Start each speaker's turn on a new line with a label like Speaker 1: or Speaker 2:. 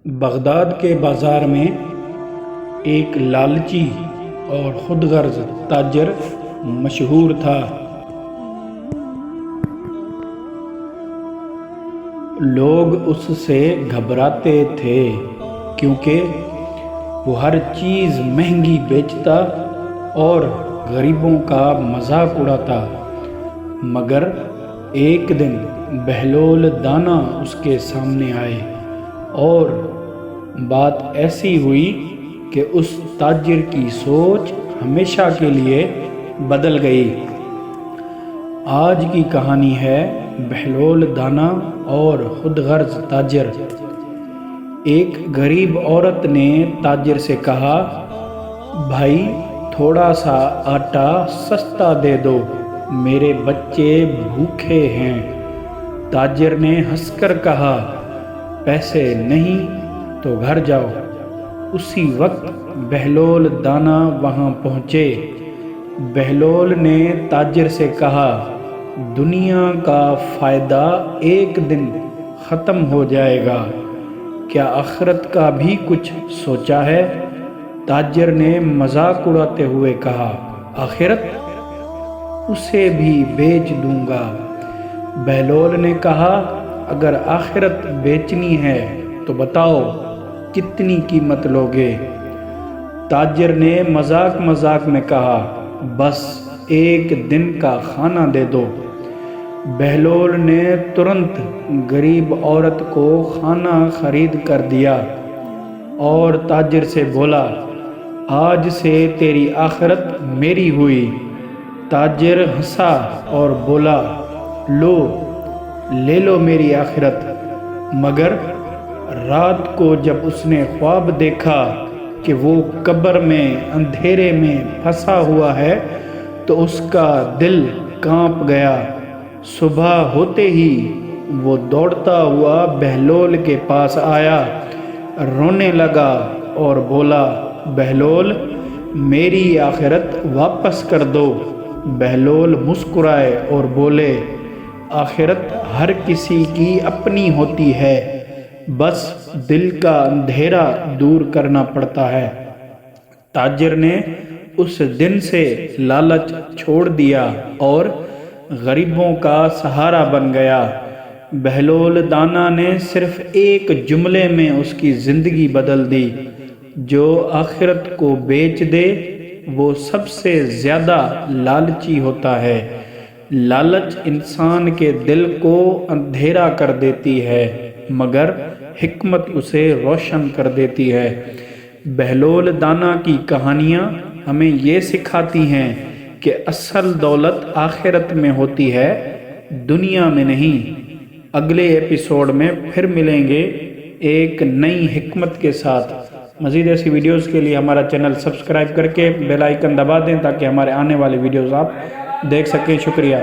Speaker 1: Baghdad کے بازار میں ایک لالچی اور خود غرض تاجر مشہور تھا۔ لوگ اس سے گھبراتے تھے کیونکہ وہ ہر چیز مہنگی بیچتا اور غریبوں کا مذاق اڑاتا۔ مگر ایک دن بہلول دانا اس کے سامنے آئے اور بات ایسی ہوئی کہ اس تاجر کی سوچ ہمیشہ کے لیے بدل گئی۔ آج کی کہانی ہے بہلول دانا اور خود غرض تاجر۔ ایک غریب عورت نے تاجر سے کہا، بھائی تھوڑا سا آٹا سستا دے دو، میرے بچے بھوکے ہیں۔ تاجر نے ہنس کر کہا، پیسے نہیں تو گھر جاؤ۔ اسی وقت بہلول دانا وہاں پہنچے۔ بہلول نے تاجر سے کہا، دنیا کا فائدہ ایک دن ختم ہو جائے گا، کیا آخرت کا بھی کچھ سوچا ہے؟ تاجر نے مذاق اڑاتے ہوئے کہا، آخرت؟ اسے بھی بیچ دوں گا۔ بہلول نے کہا، اگر آخرت بیچنی ہے تو بتاؤ کتنی قیمت لوگے؟ تاجر نے مذاق میں کہا، بس ایک دن کا کھانا دے دو۔ بہلول نے ترنت غریب عورت کو کھانا خرید کر دیا اور تاجر سے بولا، آج سے تیری آخرت میری ہوئی۔ تاجر ہنسا اور بولا، لے لو میری آخرت۔ مگر رات کو جب اس نے خواب دیکھا کہ وہ قبر میں اندھیرے میں پھنسا ہوا ہے تو اس کا دل کانپ گیا۔ صبح ہوتے ہی وہ دوڑتا ہوا بہلول کے پاس آیا، رونے لگا اور بولا، بہلول میری آخرت واپس کر دو۔ بہلول مسکرائے اور بولے، آخرت ہر کسی کی اپنی ہوتی ہے، بس دل کا اندھیرا دور کرنا پڑتا ہے۔ تاجر نے اس دن سے لالچ چھوڑ دیا اور غریبوں کا سہارا بن گیا۔ بہلول دانا نے صرف ایک جملے میں اس کی زندگی بدل دی، جو آخرت کو بیچ دے وہ سب سے زیادہ لالچی ہوتا ہے۔ لالچ انسان کے دل کو اندھیرا کر دیتی ہے مگر حکمت اسے روشن کر دیتی ہے۔ بہلول دانا کی کہانیاں ہمیں یہ سکھاتی ہیں کہ اصل دولت آخرت میں ہوتی ہے، دنیا میں نہیں۔ اگلے ایپیسوڈ میں پھر ملیں گے ایک نئی حکمت کے ساتھ۔ مزید ایسی ویڈیوز کے لیے ہمارا چینل سبسکرائب کر کے بیل آئیکن دبا دیں تاکہ ہمارے آنے والے ویڈیوز آپ دیکھ سکیں۔ شکریہ۔